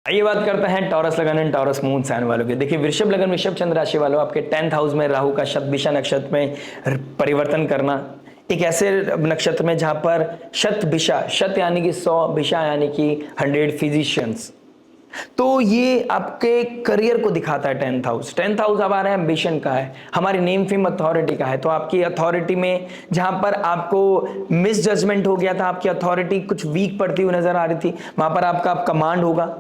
आइए बात करते हैं टॉरस लगन एंड टॉरस मून साइन वालों की। देखिए वृषभ लगन वृषभ चंद्र राशि वालों, आपके 10th हाउस में राहु का शतभिषा नक्षत्र में परिवर्तन करना, एक ऐसे नक्षत्र में जहां पर शतभिषा, शत यानी कि 100, भिषा यानी कि 100 फिजिशियंस, तो ये आपके करियर को दिखाता है। 10th हाउस अब आ रहा है एम्बिशन का है, हमारी नेम फेम अथॉरिटी का है। तो आपकी अथॉरिटी में जहां पर आपको मिस जजमेंट हो गया था, आपकी अथॉरिटी कुछ वीक पड़ती हुई नजर आ रही थी, वहां पर आपका कमांड होगा।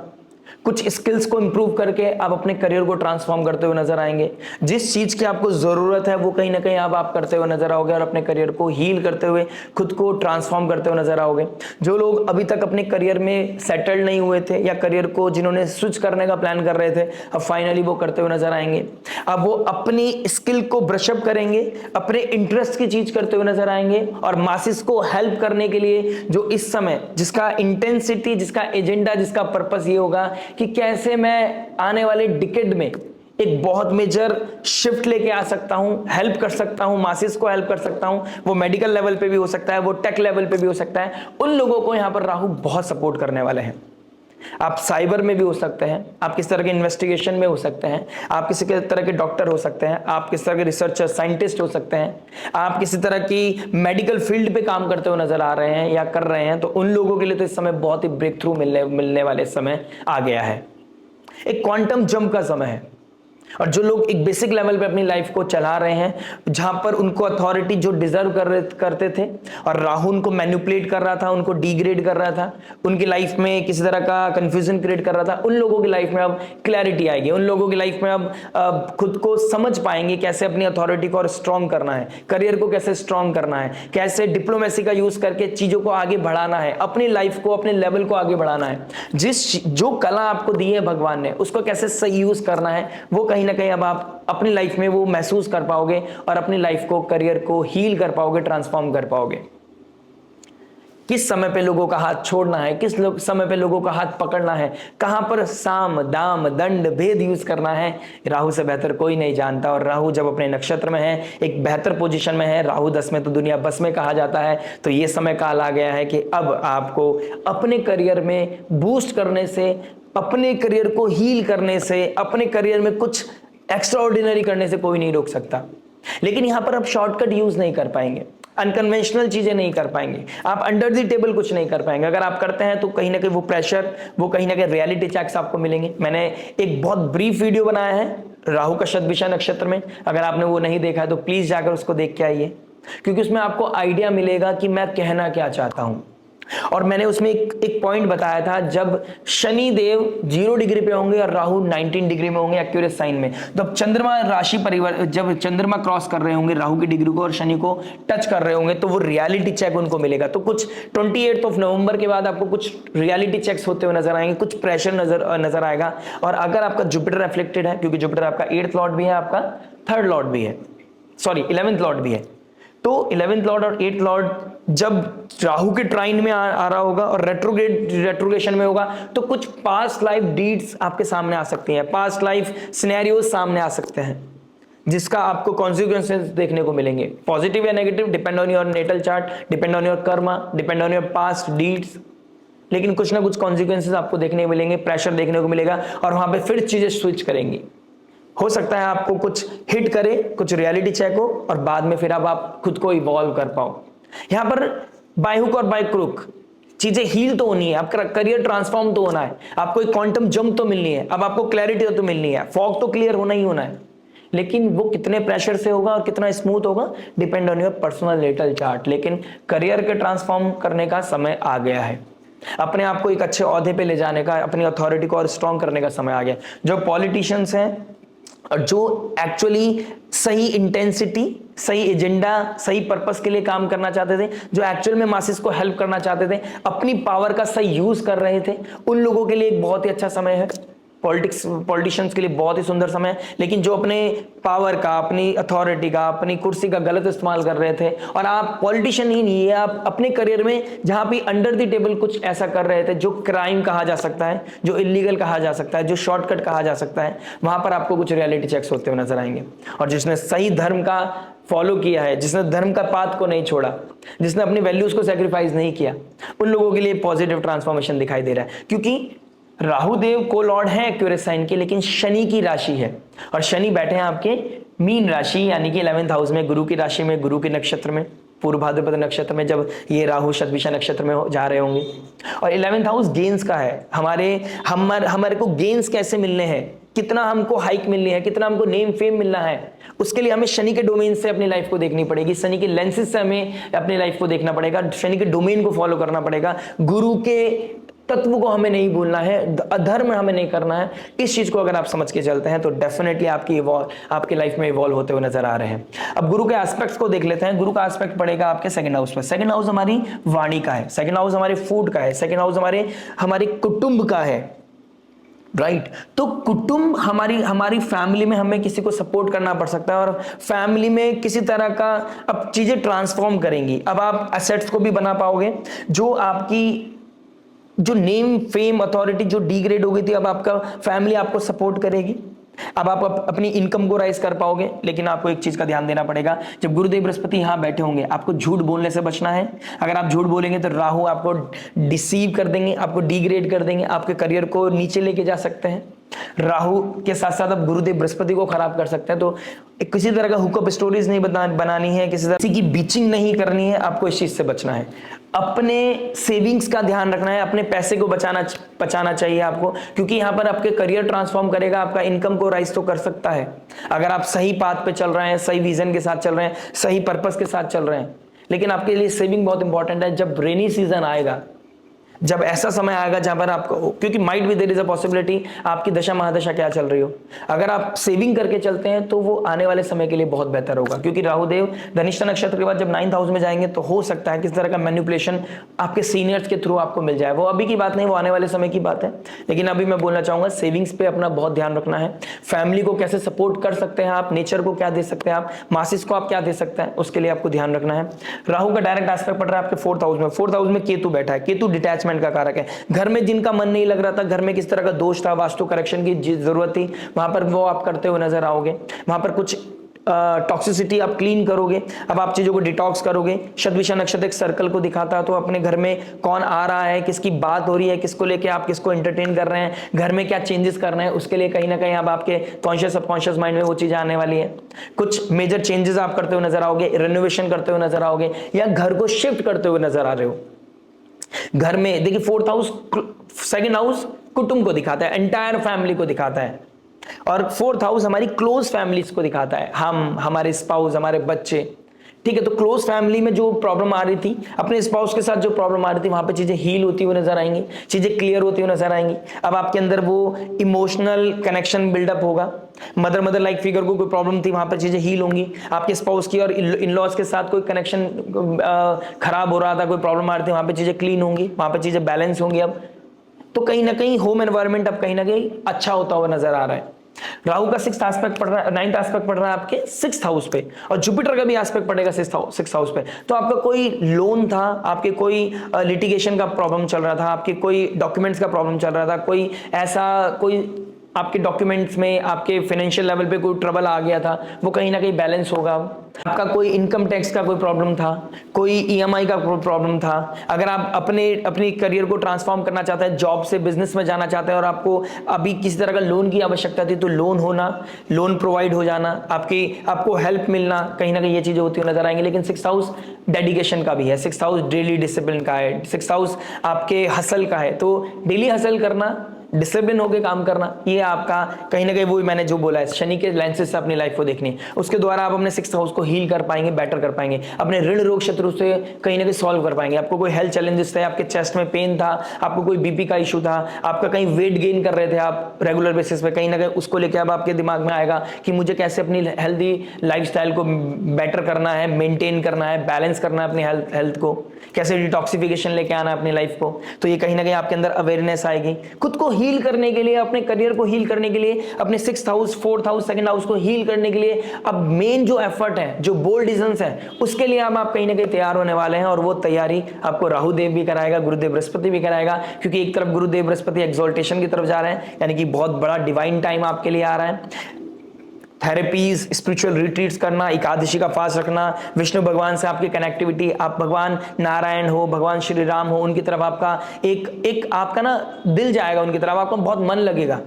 कुछ स्किल्स को इंप्रूव करके आप अपने करियर को ट्रांसफॉर्म करते हुए नजर आएंगे। जिस चीज की आपको जरूरत है वो कहीं ना कहीं अब आप करते हुए नजर आओगे और अपने करियर को हील करते हुए, खुद को ट्रांसफॉर्म करते हुए नजर आओगे। जो लोग अभी तक अपने करियर में सेटल्ड नहीं हुए थे या करियर को जिन्होंने स्विच करने का प्लान कर रहे थे, अब फाइनली वो करते हुए नजर आएंगे। अब वो अपनी स्किल को ब्रशअप करेंगे, अपने इंटरेस्ट की चीज करते हुए नजर आएंगे और मासिस को हेल्प करने के लिए जो इस समय जिसका इंटेंसिटी, जिसका एजेंडा, जिसका पर्पस ये होगा कि कैसे मैं आने वाले डिकेड में एक बहुत मेजर शिफ्ट लेके आ सकता हूं, हेल्प कर सकता हूं, मासिस को हेल्प कर सकता हूं। वो मेडिकल लेवल पे भी हो सकता है, वो टेक लेवल पे भी हो सकता है। उन लोगों को यहां पर राहु बहुत सपोर्ट करने वाले हैं। आप साइबर में भी हो सकते हैं, आप किस तरह के इन्वेस्टिगेशन में हो सकते हैं, आप किसी तरह के डॉक्टर हो सकते हैं, आप किस तरह के रिसर्चर साइंटिस्ट हो सकते हैं, आप किसी तरह की मेडिकल फील्ड पे काम करते हुए नजर आ रहे हैं या कर रहे हैं। तो उन लोगों के लिए तो इस समय बहुत ही ब्रेक थ्रू मिलने वाले समय आ गया है। एक क्वांटम जंप का समय है। और जो लोग एक बेसिक लेवल पे अपनी लाइफ को चला रहे हैं, जहां पर उनको अथॉरिटी जो डिजर्व करते थे और राहु उनको मैनिपुलेट कर रहा था, उनको डिग्रेड कर रहा था, उनकी लाइफ में किसी तरह का कंफ्यूजन क्रिएट कर रहा था, उन लोगों की लाइफ में अब क्लैरिटी आएगी। उन लोगों की लाइफ में अब खुद को समझ पाएंगे कैसे अपनी अथॉरिटी को और स्ट्रॉन्ग करना है, करियर को कैसे स्ट्रॉन्ग करना है, कैसे डिप्लोमेसी का यूज करके चीजों को आगे बढ़ाना है, अपनी लाइफ को, अपने लेवल को आगे बढ़ाना है। जो कला आपको दी है भगवान ने, उसको कैसे सही यूज करना है, वो कहीं ना कहीं अब आप अपनी लाइफ में वो महसूस कर पाओगे और अपनी लाइफ को, करियर को हील कर पाओगे, ट्रांसफॉर्म कर पाओगे। किस समय पे लोगों का हाथ छोड़ना है, किस समय पे लोगों का हाथ पकड़ना है, कहां पर साम दाम दंड भेद यूज करना है, राहु से बेहतर कोई नहीं जानता। और राहु जब अपने नक्षत्र में है, एक बेहतर पोजीशन में है, राहु 10 में तो दुनिया बस में कहा जाता है। तो ये समय काल आ गया है कि अब आपको अपने करियर में बूस्ट करने से, अपने करियर को हील करने से, अपने करियर में कुछ एक्स्ट्रा ऑर्डिनरी करने से कोई नहीं रोक सकता। लेकिन यहां पर आप शॉर्टकट यूज नहीं कर पाएंगे, अनकन्वेंशनल चीजें नहीं कर पाएंगे, आप अंडर द टेबल कुछ नहीं कर पाएंगे। अगर आप करते हैं तो कहीं ना कहीं वो प्रेशर, वो कहीं ना कहीं रियलिटी चेक्स आपको मिलेंगे। मैंने एक बहुत ब्रीफ वीडियो बनाया है राहु का शतभिषा नक्षत्र में, अगर आपने वो नहीं देखा है तो प्लीज जाकर उसको देख के आइए, क्योंकि उसमें आपको आइडिया मिलेगा कि मैं कहना क्या चाहता हूं। और मैंने उसमें एक पॉइंट बताया था, जब शनि देव 0 डिग्री पे होंगे और राहु 19 डिग्री में होंगे एक्यूरेट साइन में, तो चंद्रमा राशि परिवर्तन, जब चंद्रमा क्रॉस कर रहे होंगे राहु की डिग्री को और शनि को टच कर रहे होंगे, तो वो रियलिटी चेक उनको मिलेगा। तो कुछ 28 नवंबर के बाद आपको कुछ रियलिटी चेक्स होते हुए नजर आएंगे, कुछ प्रेशर नजर आएगा। और अगर आपका जुपिटर रिफ्लेक्टेड है, क्योंकि जुपिटर आपका 8th लॉर्ड भी है, आपका 3rd लॉर्ड भी है, सॉरी 11th लॉर्ड भी है, तो 11th लॉर्ड और 8th लॉर्ड जब राहु के ट्राइन में आ रहा होगा और रेट्रोगेशन में होगा, तो कुछ पास्ट लाइफ डीड्स आपके सामने आ सकती हैं, पास्ट लाइफ सिनेरियोज सामने आ सकते हैं, जिसका आपको कॉन्सिक्वेंसेस देखने को मिलेंगे, पॉजिटिव या negative, depend on your natal chart, depend on your karma, depend on your past deeds. लेकिन कुछ ना कुछ कॉन्सिक्वेंसेस आपको देखने को मिलेंगे, प्रेशर देखने को मिलेगा और वहां पे फिर चीजें स्विच करेंगी। हो सकता है आपको कुछ हिट करे, कुछ रियलिटी चेक हो और बाद में फिर अब आप खुद को इवॉल्व कर पाओ। यहां पर बाय हुक और बाय क्रुक चीजें हील तो होनी है, आपका करियर ट्रांसफॉर्म तो होना है, आपको एक क्वांटम जंप तो मिलनी है, अब आपको क्लैरिटी तो मिलनी है, फॉग तो क्लियर होना ही होना है। लेकिन वो कितने प्रेशर से होगा और कितना स्मूथ होगा, depend on your personal natal chart. लेकिन करियर के ट्रांसफॉर्म करने का समय आ गया है, अपने आप को एक अच्छे ओहदे पे ले जाने का, अपनी अथॉरिटी को और स्ट्रॉन्ग करने का समय आ गया। जो पॉलिटिशियंस हैं और जो एक्चुअली सही इंटेंसिटी, सही एजेंडा, सही पर्पस के लिए काम करना चाहते थे, जो एक्चुअल में मासिस को हेल्प करना चाहते थे, अपनी पावर का सही यूज कर रहे थे, उन लोगों के लिए एक बहुत ही अच्छा समय है। पॉलिटिशियंस के लिए बहुत ही सुंदर समय है। लेकिन जो अपने पावर का, अपनी अथॉरिटी का, अपनी कुर्सी का गलत इस्तेमाल कर रहे थे, और आप पॉलिटिशियन ही नहीं है, आप अपने करियर में जहां भी अंडर द टेबल कुछ ऐसा कर रहे थे जो क्राइम कहा जा सकता है, जो इलीगल कहा जा सकता है, जो शॉर्टकट कहा जा सकता है, वहां पर आपको कुछ रियलिटी चेक्स होते हुए नजर आएंगे। और जिसने सही धर्म का फॉलो किया है, जिसने धर्म का पाथ को नहीं छोड़ा, जिसने अपनी वैल्यूज को सैक्रिफाइस नहीं किया, उन लोगों के लिए पॉजिटिव ट्रांसफॉर्मेशन दिखाई दे रहा है। क्योंकि राहु देव को लॉर्ड है एक्वेरियस साइन के, लेकिन शनि की राशि है और शनि बैठे हैं आपके मीन राशि यानी कि 11th हाउस में, गुरु की राशि में, गुरु के नक्षत्र में, पूर्व भाद्रपद नक्षत्र में जब ये राहु शतभिषा नक्षत्र में जा रहे होंगे। और 11th हाउस गेन्स का है, हमारे को गेन्स कैसे मिलने हैं, कितना हमको हाइक मिलनी है, कितना हमको नेम फेम मिलना है, उसके लिए हमें शनि के डोमेन से अपनी लाइफ को देखनी पड़ेगी, शनि के लेंसेज से हमें अपनी लाइफ को देखना पड़ेगा, शनि के डोमेन को फॉलो करना पड़ेगा, गुरु के तत्व को हमें नहीं भूलना है, अधर्म हमें नहीं करना है। इस चीज को अगर आप समझ के चलते हैं तो डेफिनेटली आपकी लाइफ में इवॉल्व होते हुए नजर आ रहे हैं। अब गुरु के एस्पेक्ट्स को देख लेते हैं। गुरु का एस्पेक्ट पड़ेगा आपके सेकंड हाउस पर। सेकंड हाउस हमारी वाणी का है, सेकंड हाउस हमारे फूड का है, सेकंड हाउस हमारे कुटुंब का है, राइट। तो कुटुंब हमारी फैमिली में हमें किसी को सपोर्ट करना पड़ सकता है और फैमिली में किसी तरह का अब चीजें ट्रांसफॉर्म करेंगी। अब आप एसेट्स को भी बना पाओगे, जो नेम फेम अथॉरिटी जो डिग्रेड हो गई थी, अब आपका फैमिली आपको सपोर्ट करेगी। अब आप अपनी इनकम को राइज कर पाओगे। लेकिन आपको एक चीज का ध्यान देना पड़ेगा, जब गुरुदेव बृहस्पति यहां बैठे होंगे आपको झूठ बोलने से बचना है। अगर आप झूठ बोलेंगे तो राहु आपको डिसीव कर देंगे, आपको डिग्रेड कर देंगे, आपके करियर को नीचे लेके जा सकते हैं। राहु के साथ साथ आप गुरुदेव बृहस्पति को खराब कर सकते हैं। तो किसी तरह का हुकअप स्टोरीज नहीं बनानी है, किसी की बीचिंग नहीं करनी है, आपको इस चीज से बचना है। अपने सेविंग्स का ध्यान रखना है, अपने पैसे को बचाना चाहिए आपको, क्योंकि यहां पर आपके करियर ट्रांसफॉर्म करेगा, आपका इनकम को राइज तो कर सकता है अगर आप सही पाथ पे चल रहे हैं, सही विजन के साथ चल रहे हैं, सही पर्पस के साथ चल रहे हैं। लेकिन आपके लिए सेविंग बहुत इंपॉर्टेंट है। जब रेनी सीजन आएगा, जब ऐसा समय आएगा जहां पर आपको, क्योंकि माइट भी देयर इज अ पॉसिबिलिटी आपकी दशा महादशा क्या चल रही हो, अगर आप सेविंग करके चलते हैं तो वो आने वाले समय के लिए बहुत बेहतर होगा। क्योंकि राहुदेव धनिष्ठा नक्षत्र के बाद जब 9th हाउस में जाएंगे तो हो सकता है किस तरह का मैनिपुलेशन आपके सीनियर्स के थ्रू आपको मिल जाए। वो अभी की बात नहीं, वो आने वाले समय की बात है। लेकिन अभी मैं बोलना चाहूंगा सेविंग्स पे अपना बहुत ध्यान रखना है। फैमिली को कैसे सपोर्ट कर सकते हैं आप, नेचर को क्या दे सकते हैं आप, मासिस को आप क्या दे सकते हैं, उसके लिए आपको ध्यान रखना है। राहु का डायरेक्ट एस्पेक्ट पड़ रहा है आपके 4th हाउस में। 4th हाउस में केतु बैठा है। केतु डिटैचमेंट का कारक है। घर में जिनका मन नहीं लग रहा था, घर में किस तरह का दोष था, वास्तु करेक्शन की जरूरत थी, वहां पर वो आप करते हुए नजर आओगे। वहां पर कुछ टॉक्सिसिटी आप क्लीन करोगे। अब आप चीजों को डिटॉक्स करोगे। शतभिषा नक्षत्र एक सर्कल को दिखाता है, तो अपने घर में कौन आ रहा है, किसकी बात हो रही है, किसको लेके आप किसको एंटरटेन कर रहे हैं, घर में क्या चेंजेस कर रहे हैं, उसके लिए कहीं ना कहीं अब आपके कॉन्शियस सबकॉन्शियस माइंड में वो चीजें आने वाली है। कुछ मेजर चेंजेस आप करते हुए नजर आओगे, रेनोवेशन करते हुए नजर आओगे, या घर को शिफ्ट करते हुए नजर आ रहे हो। घर में देखिए 4th हाउस, सेकंड हाउस कुटुंब को दिखाता है, एंटायर फैमिली को दिखाता है, और 4th हाउस हमारी क्लोज फैमिलीज को दिखाता है, हमारे स्पाउस, हमारे बच्चे। ठीक है, तो क्लोज फैमिली में जो प्रॉब्लम आ रही थी, अपने स्पाउस के साथ जो प्रॉब्लम आ रही थी, वहां पे चीजें हील होती हुई नजर आएंगी, चीजें क्लियर होती हुई नजर आएंगी। अब आपके अंदर वो इमोशनल कनेक्शन बिल्डअप होगा। मदर लाइक फिगर को कोई प्रॉब्लम थी, वहां पर चीजें हील होंगी। आपके स्पाउस की और इन-लॉज के साथ कोई कनेक्शन खराब हो रहा था, कोई प्रॉब्लम आ रही थी, वहां पर चीजें क्लीन होंगी, वहां पर चीजें बैलेंस होंगी। अब तो कहीं ना कहीं होम एनवायरनमेंट अब कहीं ना कहीं अच्छा होता हुआ नजर आ रहा है। राहु का 6th एस्पेक्ट पड़ रहा है, 9th एस्पेक्ट पड़ रहा है आपके 6th हाउस पे, और जुपिटर का भी एस्पेक्ट पड़ेगा 6th हाउस पे। तो आपका कोई लोन था, आपके कोई लिटिगेशन का प्रॉब्लम चल रहा था, आपके कोई डॉक्यूमेंट्स का प्रॉब्लम चल रहा था, कोई आपके डॉक्यूमेंट्स में आपके फाइनेंशियल लेवल पे कोई ट्रबल आ गया था, वो कहीं ना कहीं बैलेंस होगा। आपका कोई इनकम टैक्स का कोई प्रॉब्लम था, कोई ईएमआई का प्रॉब्लम था। अगर आप अपनी करियर को ट्रांसफॉर्म करना चाहते हैं, जॉब से बिजनेस में जाना चाहते हैं, और आपको अभी किसी तरह का लोन की आवश्यकता थी, तो लोन होना, लोन प्रोवाइड हो जाना, आपको हेल्प मिलना, कहीं ना कहीं ये चीजें होती हुई नजर आएंगी। लेकिन 6th हाउस डेडिकेशन का भी है, 6th हाउस डेली डिसिप्लिन का है, 6th हाउस आपके हसल का है। तो डेली हसल करना, डिसिप्लिन होकर काम करना, ये आपका कहीं ना कहीं वो मैंने जो बोला है, शनि के लेंसेज से अपनी लाइफ को देखनी है। उसके द्वारा आप अपने 6th हाउस को हील कर पाएंगे, बेटर कर पाएंगे, अपने ऋण रोग शत्रु से कहीं ना कहीं सॉल्व कर पाएंगे। आपको कोई हेल्थ चैलेंजेस थे, आपके चेस्ट में पेन था, आपको कोई बीपी का इशू था, आपका कहीं वेट गेन कर रहे थे आप रेगुलर बेसिस पे, कहीं ना कहीं उसको लेकर अब आपके दिमाग में आएगा कि मुझे कैसे अपनी हेल्दी लाइफस्टाइल को बेटर करना है, मेंटेन करना है, बैलेंस करना है अपनी हेल्थ को, कैसे डिटॉक्सिफिकेशन लेके आना है अपनी लाइफ को। तो ये कहीं ना कहीं आपके अंदर अवेयरनेस आएगी। खुद को हील करने के लिए, अपने करियर को हील करने के लिए, अपने 6th house, 4th house, 2nd house को हील करने के लिए अब मेन जो एफर्ट है, जो बोल्ड डिसीजंस है, उसके लिए अब आप कहीं ना कहीं तैयार होने वाले हैं। और वो तैयारी आपको राहु देव भी कराएगा, गुरुदेव बृहस्पति भी कराएगा। क्योंकि एक तरफ गुरुदेव बृहस्पति एक्सॉल्टेशन की तरफ जा रहे हैं, यानी कि बहुत बड़ा डिवाइन टाइम आपके लिए आ रहा है। थेरेपीज, स्पिरिचुअल रिट्रीट्स करना, एकादशी का फास्ट रखना, विष्णु भगवान से आपकी कनेक्टिविटी, आप भगवान नारायण हो, भगवान श्री राम हो, उनकी तरफ आपका एक आपका ना दिल जाएगा, उनकी तरफ आपका बहुत मन लगेगा,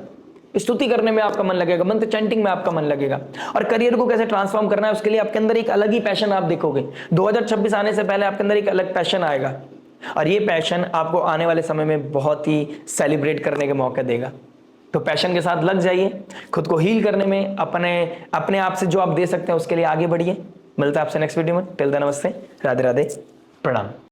स्तुति करने में आपका मन लगेगा, मंत्र चैंटिंग में आपका मन लगेगा। और करियर को कैसे ट्रांसफॉर्म करना है उसके लिए आपके अंदर एक अलग ही पैशन आप देखोगे। 2026 आने से पहले आपके अंदर एक अलग पैशन आएगा और ये पैशन आपको आने वाले समय में बहुत ही सेलिब्रेट करने के मौके देगा। तो पैशन के साथ लग जाइए, खुद को हील करने में अपने आप से जो आप दे सकते हैं उसके लिए आगे बढ़िए। मिलता है आपसे नेक्स्ट वीडियो में। टिल देन नमस्ते, राधे राधे, प्रणाम।